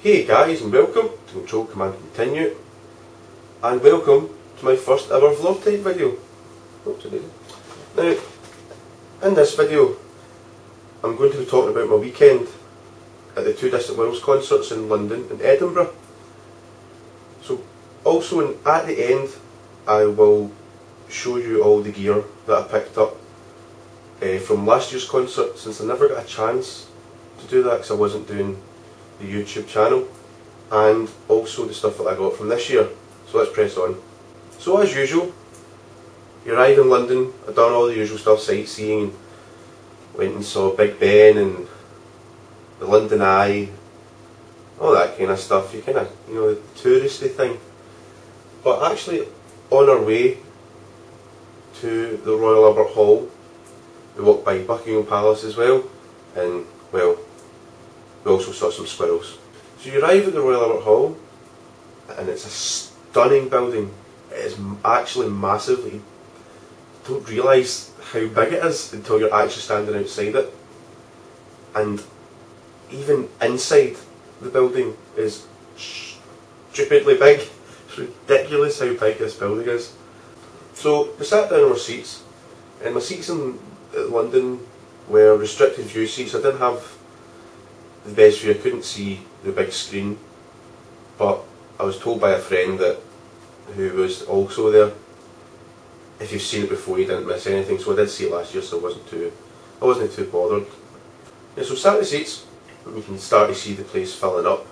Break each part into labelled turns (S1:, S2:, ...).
S1: Hey guys, and welcome to Ctrl.Command.Continue, and welcome to my first ever vlog type video. Now, in this video I'm going to be talking about my weekend at the two Distant Worlds concerts in London and Edinburgh. So also at the end I will show you all the gear that I picked up from last year's concert, since I never got a chance to do that because I wasn't doing the YouTube channel, and also the stuff that I got from this year. So let's press on. So as usual, you arrive in London. I've done all the usual stuff, sightseeing, went and saw Big Ben and the London Eye, all that kind of stuff. You kind of, the touristy thing. But actually, on our way to the Royal Albert Hall, we walked by Buckingham Palace as well, and well, we also saw some squirrels. So you arrive at the Royal Albert Hall, and it's a stunning building. It is actually massive. You don't realise how big it is until you're actually standing outside it. And even inside the building is stupidly big. It's ridiculous how big this building is. So we sat down on our seats, and my seats in London were restricted view seats. I didn't have the best view. I couldn't see the big screen, but I was told by a friend who was also there, if you've seen it before you didn't miss anything. So I did see it last year, so I wasn't too bothered. Yeah, so sat in the seats, and you can start to see the place filling up.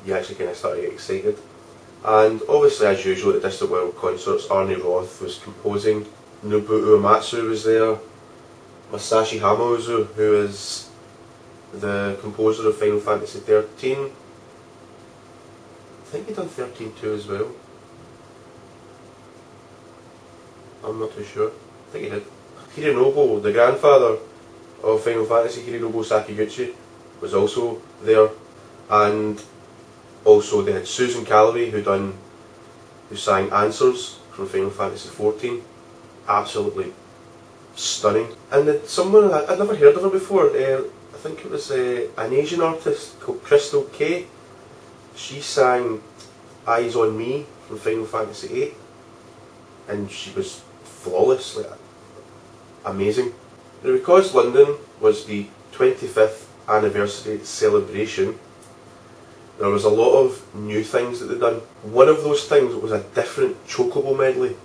S1: You actually kind of start to get excited. And obviously, as usual at the Distant World concerts, Arnie Roth was composing, Nobuo Uematsu was there, Masashi Hamauzu, who is the composer of Final Fantasy 13. I think he done 13 too as well. I'm not too sure. I think he did. Hironobu, the grandfather of Final Fantasy, Hironobu Sakaguchi, was also there. And also they had Susan Calloway, who sang Answers from Final Fantasy 14. Absolutely stunning. And then someone, I'd never heard of her before. I think it was an Asian artist called Crystal K. She sang Eyes on Me from Final Fantasy 8, and she was flawless, like amazing. Now, because London was the 25th anniversary celebration, there was a lot of new things that they'd done. One of those things was a different Chocobo medley.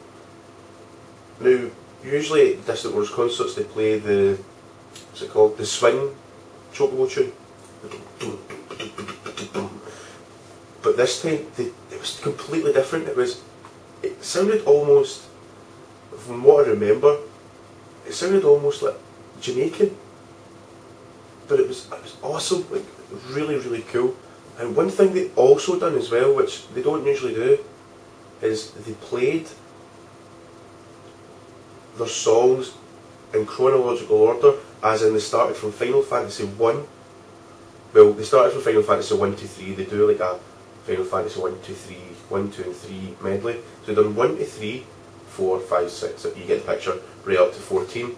S1: Now, usually at Distant Worlds concerts they play the, what's it called, the swing Chocobo tune. But this time it was completely different. It sounded almost, from what I remember, it sounded almost like Jamaican. But it was awesome, like really, really cool. And one thing they also done as well, which they don't usually do, is they played their songs in chronological order, as in they started from Final Fantasy 1. Well, they started from Final Fantasy 1 to 3, they do like a Final Fantasy 1 to 3, 1, 2 and 3 medley. So they've done 1 to 3, 4, 5, 6, you get the picture, right up to 14.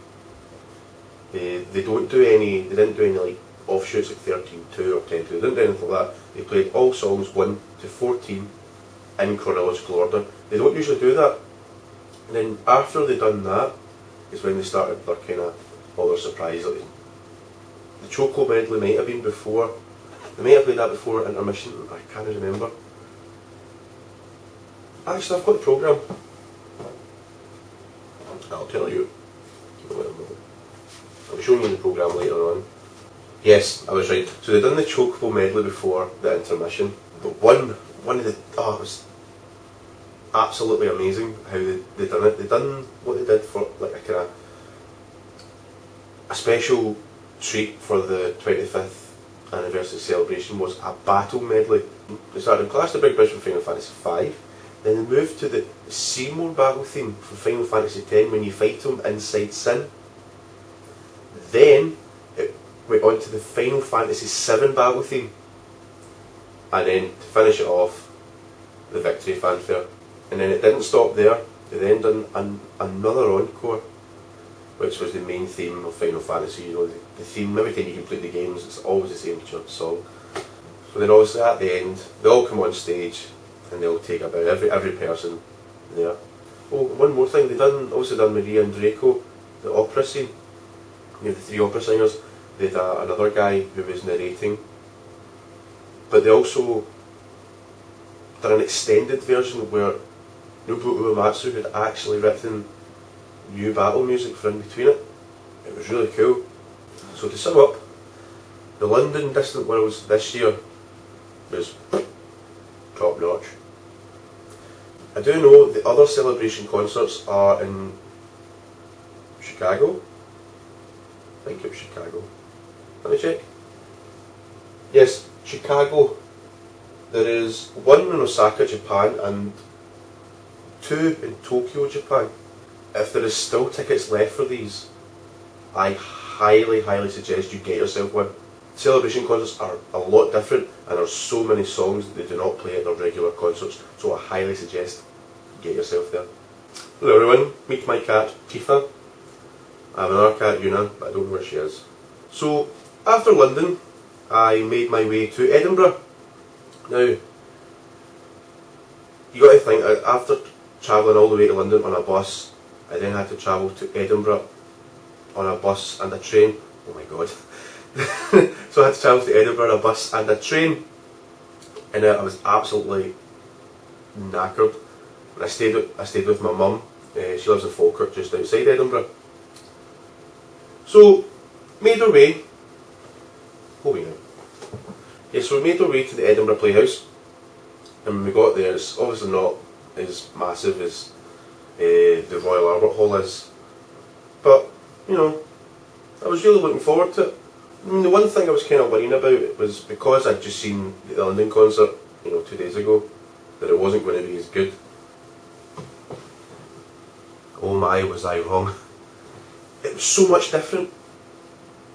S1: They didn't do any like offshoots like 13.2 or 10.2, they didn't do anything like that. They played all songs 1 to 14 in chronological order. They don't usually do that. And then after they'd done that is when they started their kind of all their surprise. Like the Choco medley might have been before. They might have played that before intermission. I can't remember. Actually, I've got the programme. I'll tell you. I'll be showing you the programme later on. Yes, I was right. So they'd done the Chocobo medley before the intermission. But one of the, it was absolutely amazing how they done it. They done what they did for like a kind of a special treat for the 25th anniversary celebration was a battle medley. They started in Clash the Big Bridge from Final Fantasy 5, then they moved to the Seymour battle theme from Final Fantasy 10 when you fight him inside Sin. Then it went on to the Final Fantasy 7 battle theme, and then to finish it off, the victory fanfare. And then it didn't stop there. They then done another encore, which was the main theme of Final Fantasy. The theme, every time you complete the games, it's always the same song. So then obviously at the end, they all come on stage and they'll take about every person there. Oh, one more thing, they also done Maria and Draco, the opera scene. You have the three opera singers. They had another guy who was narrating. But they also done an extended version where Nobuo Uematsu had actually written new battle music for in between it. It was really cool. So to sum up, the London Distant Worlds this year was top notch. I do know the other celebration concerts are in Chicago. I think it was Chicago. Let me check. Yes, Chicago. There is one in Osaka, Japan, and two in Tokyo, Japan. If there is still tickets left for these, I highly suggest you get yourself one. Celebration concerts are a lot different, and there are so many songs that they do not play at their regular concerts, so I highly suggest get yourself there. Hello everyone, meet my cat Tifa. I have another cat, Una, but I don't know where she is. So, after London, I made my way to Edinburgh. Now, you got to think, after travelling all the way to London on a bus, I then had to travel to Edinburgh on a bus and a train. Oh my god. So I had to travel to Edinburgh on a bus and a train, and I was absolutely knackered. And I stayed with my mum. She lives in Falkirk, just outside Edinburgh. So, made our way. Oh wait now. Yeah, so we made our way to the Edinburgh Playhouse, and when we got there, it's obviously not as massive as the Royal Albert Hall is, but you know, I was really looking forward to it. I mean, the one thing I was kind of worrying about was because I'd just seen the London concert, you know, 2 days ago, that it wasn't going to be as good. Oh my, was I wrong. It was so much different.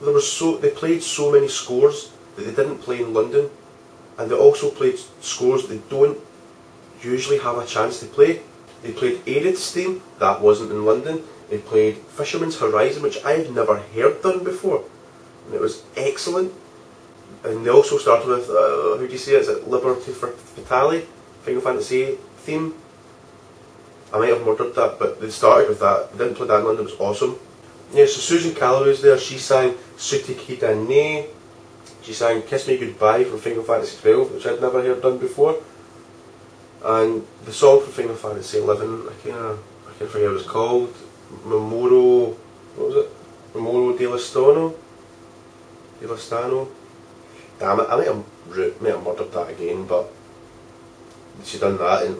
S1: They played so many scores that they didn't play in London, and they also played scores they don't usually have a chance to play. They played Aerith's theme, that wasn't in London. They played Fisherman's Horizon, which I had never heard done before, and it was excellent. And they also started with, how do you say it, is it Liberty Fatale, Final Fantasy theme? I might have murdered that, but they started with that. They didn't play that in London, it was awesome. Yeah, so Susan Calloway was there. She sang Sutikida Ne. She sang Kiss Me Goodbye from Final Fantasy 12, which I'd never heard done before. And the song from Final Fantasy 11, I can't forget what it's called. Memoro, what was it? Memoro de Lastano? De Lastano? Damn it, I might have murdered that again, but she done that and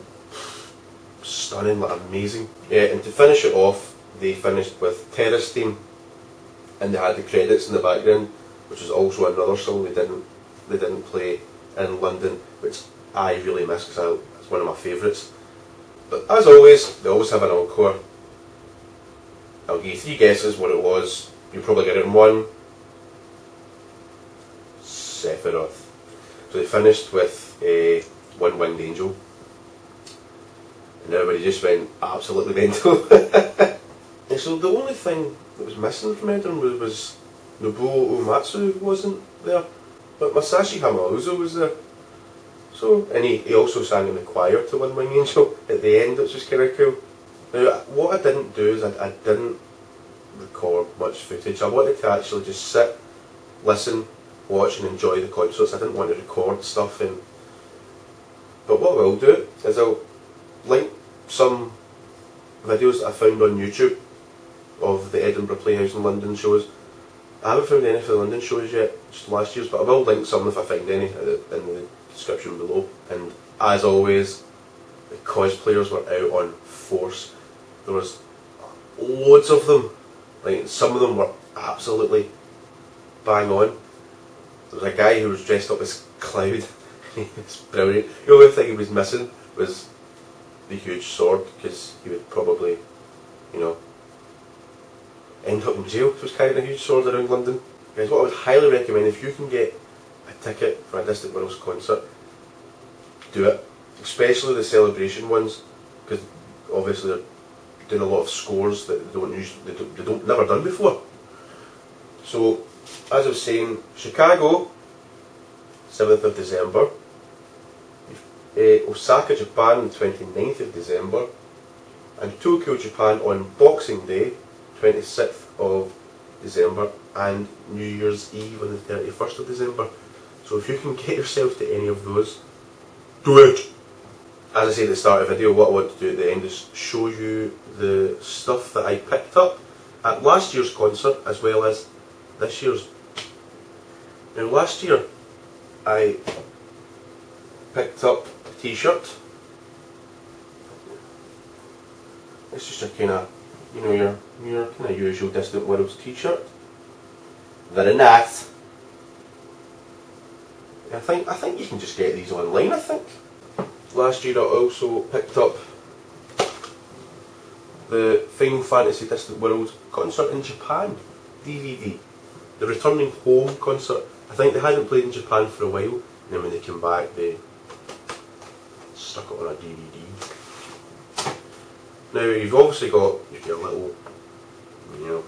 S1: stunning, like amazing. Yeah, and to finish it off, they finished with Terra's theme, and they had the credits in the background, which is also another song they didn't play in London, which I really miss because it's one of my favourites. But as always, they always have an encore. I'll give you 3 guesses what it was. You'll probably get it in one. Sephiroth. So they finished with One Winged Angel, and everybody just went absolutely mental. And so the only thing that was missing from Edinburgh was Nobuo Uematsu wasn't there, but Masashi Hamauzu was there. So, and he also sang in the choir to One Winged Angel at the end, which was kind of cool. Now, what I didn't do is I didn't record much footage. I wanted to actually just sit, listen, watch and enjoy the concerts. I didn't want to record stuff. But what I will do is I'll link some videos that I found on YouTube of the Edinburgh Playhouse and London shows. I haven't found any for the London shows yet, just last year's, but I will link some if I find any in the description below. And as always, the cosplayers were out on force. There was loads of them. Like, some of them were absolutely bang on. There was a guy who was dressed up as Cloud. It's brilliant. The only thing he was missing was the huge sword, because he would probably, you know, end up in jail if he was carrying a huge sword around London. Guys, what I would highly recommend, if you can get a ticket for a Distant Worlds concert, do it. Especially the celebration ones, because obviously they're doing a lot of scores that they never done before. So, as I was saying, Chicago, 7th of December. Osaka, Japan on 29th of December. And Tokyo, Japan on Boxing Day, 26th of December. And New Year's Eve on the 31st of December. So if you can get yourself to any of those, do it! As I said at the start of the video, what I want to do at the end is show you the stuff that I picked up at last year's concert as well as this year's. Now last year I picked up a t-shirt. It's just a kind of, you know, your kind of usual Distant Worlds t-shirt. Very nice. I think you can just get these online, I think. Last year I also picked up the Final Fantasy Distant Worlds concert in Japan DVD. The returning home concert. I think they hadn't played in Japan for a while, and then when they came back they stuck it on a DVD. Now you've obviously got your little, you know,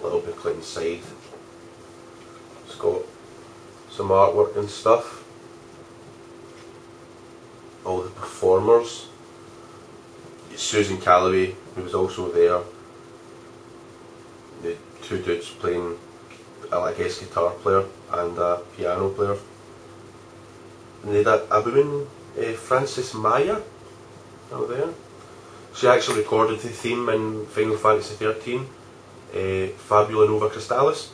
S1: little booklet inside. It's got some artwork and stuff. All the performers. Susan Calloway, who was also there. The two dudes playing, I guess, guitar player and a piano player. And they had a woman, Frances Maya, out there. She actually recorded the theme in Final Fantasy 13, Fabula Nova Crystallis.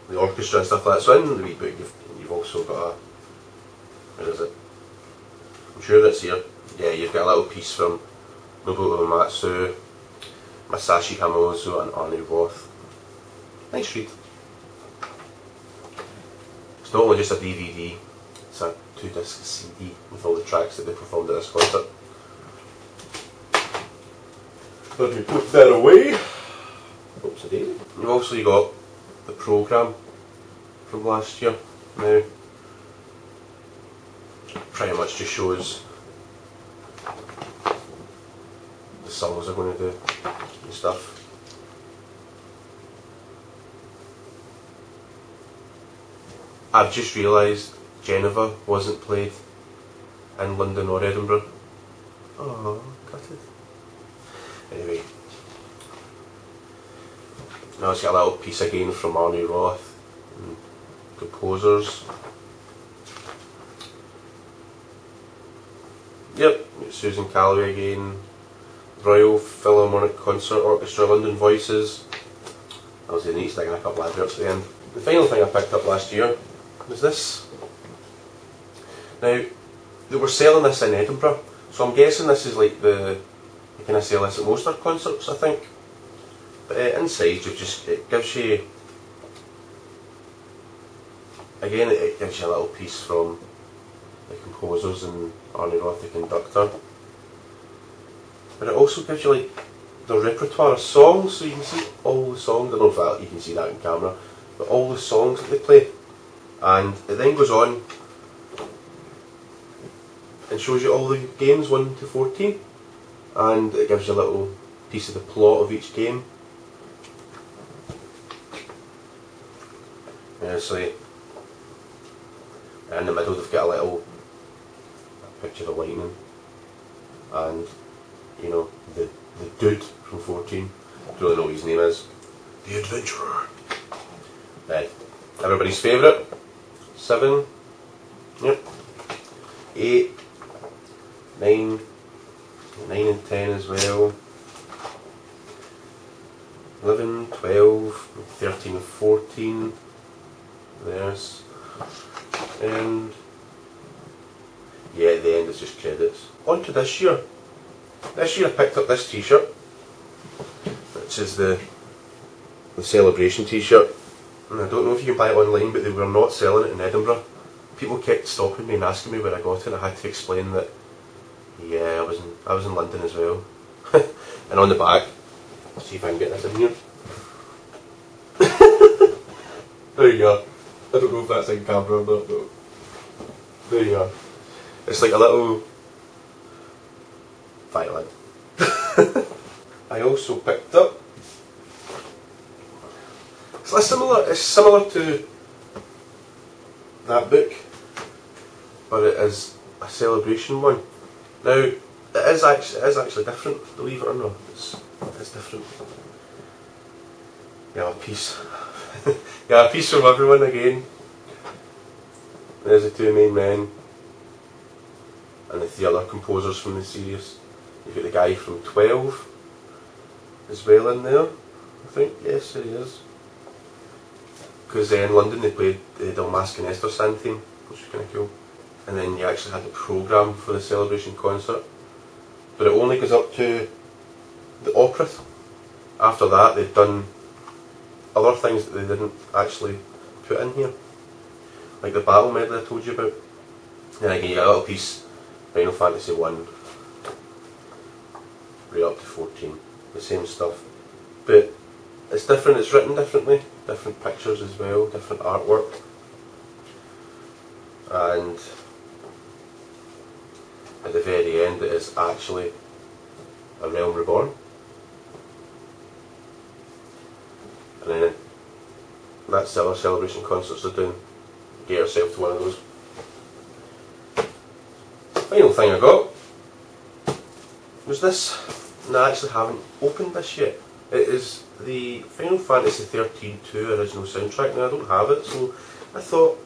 S1: The orchestra and stuff like that. So in the wee book you've also got a, where is it? I'm sure it's here. Yeah, you've got a little piece from Nobuo Uematsu, Masashi Hamauzu and Arnie Roth. Nice read. It's not only just a DVD, it's a 2-disc CD with all the tracks that they performed at this concert. Let me put that away. Oops, a daisy. You've also got the programme from last year. Now, pretty much just shows the songs they're going to do and stuff. I've just realised Geneva wasn't played in London or Edinburgh. Oh, cut it. Anyway, now it's got a little piece again from Arnie Roth and composers. Yep, Susan Calloway again. Royal Philharmonic Concert Orchestra, London Voices. That was the neat, sticking a couple of adverts at the end. The final thing I picked up last year was this. Now, they were selling this in Edinburgh, so I'm guessing this is like the kind of sell this at most of their concerts, I think. But inside, it gives you, again, it gives you a little piece from the composers and Arnie Roth, the conductor. But it also gives you like the repertoire of songs, so you can see all the songs. I don't know if you can see that in camera, but all the songs that they play. And it then goes on and shows you all the games 1 to 14, and it gives you a little piece of the plot of each game. So in the middle they've got a little picture of lightning, and you know, the dude from 14, don't really know what his name is, the adventurer. Right, everybody's favourite, 7, yep, 8, 9, 9 and 10 as well, 11, 12, 13 and 14, there's, and yeah, at the end it's just credits. On to this year. This year I picked up this t-shirt, which is the celebration t-shirt, and I don't know if you can buy it online, but they were not selling it in Edinburgh. People kept stopping me and asking me where I got it, and I had to explain that, yeah, I was in London as well. And on the back, let's see if I can get this in here. There you go. I don't know if that's in camera or not, but there you are. It's like a little violin. I also picked up, it's similar to that book, but it is a celebration one. Now, it is actually different, believe it or not. It's different. Yeah, a piece. Yeah, a piece from everyone again. There's the two main men, and the three other composers from the series. You've got the guy from 12 as well in there, I think. Yes, there he is. Because in London they played the Dalmascan Stand theme, which was kind of cool. And then you actually had the programme for the celebration concert. But it only goes up to the opera. After that they've done other things that they didn't actually put in here. Like the battle medley I told you about. Then again you got a little piece, Final Fantasy 1, right up to 14. The same stuff. But it's different, it's written differently, different pictures as well, different artwork. And at the very end it is actually a Realm Reborn. And then that's the other celebration concerts they're doing. Get yourself to one of those. Final thing I got was this, and I actually haven't opened this yet. It is the Final Fantasy 13-2 original soundtrack. Now I don't have it, so I thought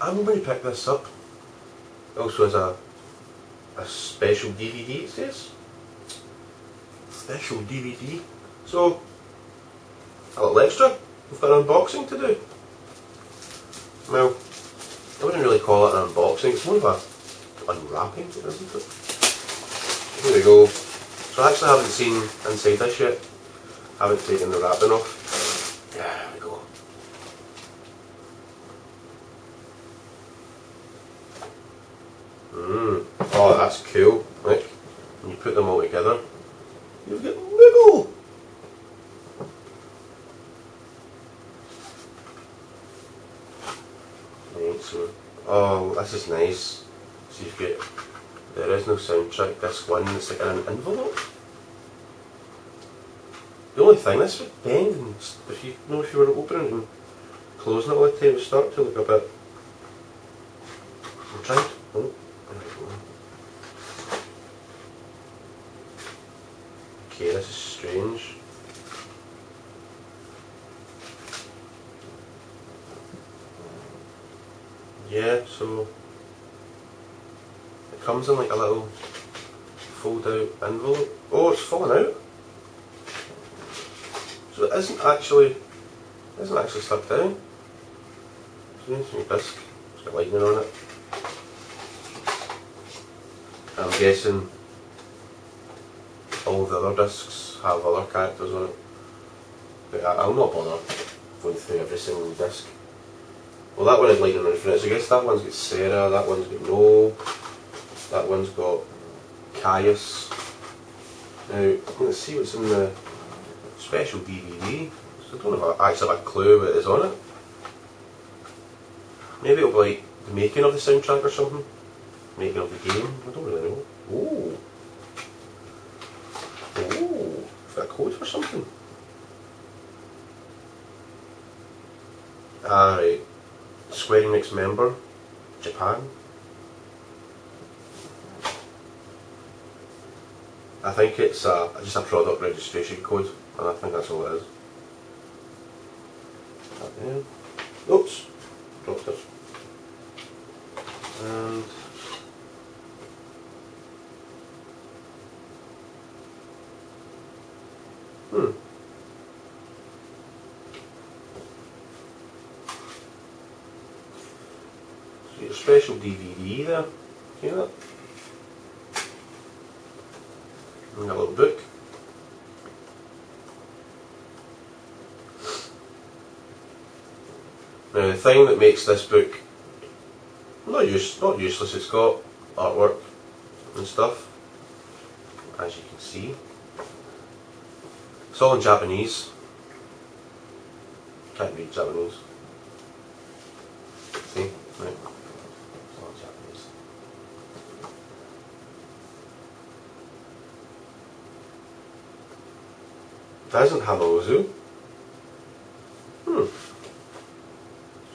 S1: I'm going to pick this up. It also has a special DVD, it says. Special DVD. So, a little extra. We've got an unboxing to do. Well, I wouldn't really call it an unboxing, it's more of a unwrapping, isn't it? Here we go. So I actually haven't seen inside this yet. I haven't taken the wrapping off. There we go. Oh, that's cool. Like, when you put them all together, you've got Moogle! Right, so, oh, this is nice. So you've got the original soundtrack, disc 1, it's like in an envelope. The only thing, this would bend, and if you were opening it and closing it all the time, it would start to look a bit. I'm trying to. Oh, there we go. Okay, this is strange. Yeah, so it comes in like a little fold out envelope. Oh, it's falling out. So it isn't actually stuck down. So it's a disc. It's got lightning on it. I'm guessing all the other discs have other characters on it. But I'll not bother going through every single disc. Well, that one is lightning on it, so I guess that one's got Sarah, that one's got Noel, that one's got Caius. Now, let's see what's in the special DVD. So I don't actually have a clue what is on it. Maybe it'll be like the making of the soundtrack or something. Making of the game, I don't really know. Oh! Oh! Is that a code for something? Ah, right. Square Enix member, Japan. I think it's just a product registration code, and I think that's all it is. That there. Oops, dropped it. And so your special DVD there. See that? And a little book. Now the thing that makes this book not useless, it's got artwork and stuff, as you can see. It's all in Japanese. Can't read Japanese. See? Right. It's all in Japanese. It doesn't Hamauzu.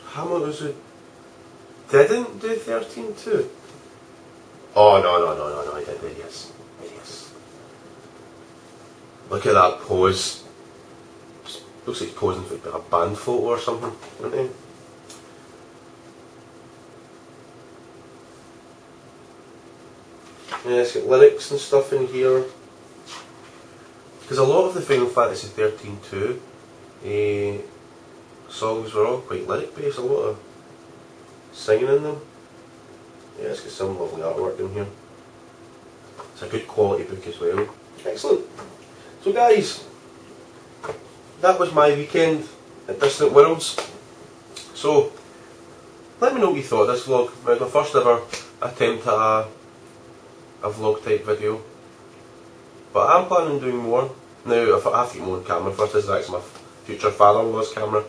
S1: Hamauzu didn't do 13.2. Oh no, I did, yes. Yes. Look at that pose. Looks like he's posing for a band photo or something, isn't he? Yeah, it's got lyrics and stuff in here. Because a lot of the Final Fantasy 13.2 songs were all quite lyric based, a lot of singing in them. Yeah, it's got some lovely artwork in here. It's a good quality book as well. Excellent. So guys, that was my weekend at Distant Worlds. So, let me know what you thought of this vlog. It was my first ever attempt at a vlog type video. But I'm planning on doing more. Now, I have to get my own camera first. This is actually my future father-in-law's camera.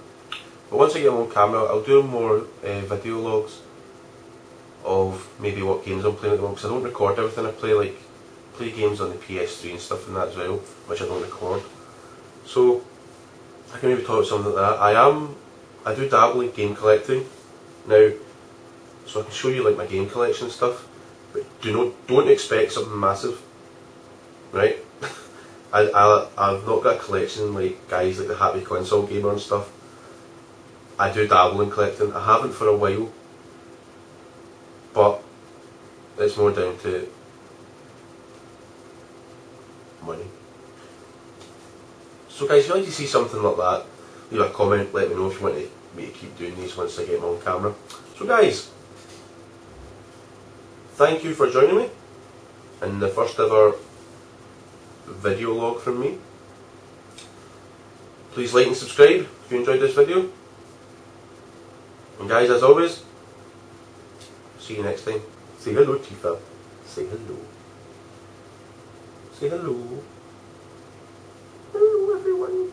S1: But once I get my own camera, I'll do more video logs of maybe what games I'm playing at the moment. Because I don't record everything. I play games on the PS3 and stuff and that as well, which I don't record. So, I can maybe talk about something like that. I do dabble in game collecting now, so I can show you like my game collection and stuff. But don't expect something massive, right? I've not got a collection like guys like the Happy Console Gamer and stuff. I do dabble in collecting. I haven't for a while, but it's more down to money. So guys, if you'd like to see something like that, leave a comment, let me know if you want me to keep doing these once I get my own camera. So guys, thank you for joining me in the first ever video log from me. Please like and subscribe if you enjoyed this video. And guys, as always, see you next time. Say hello, Tifa. Say hello. Say hello. Hello, everyone.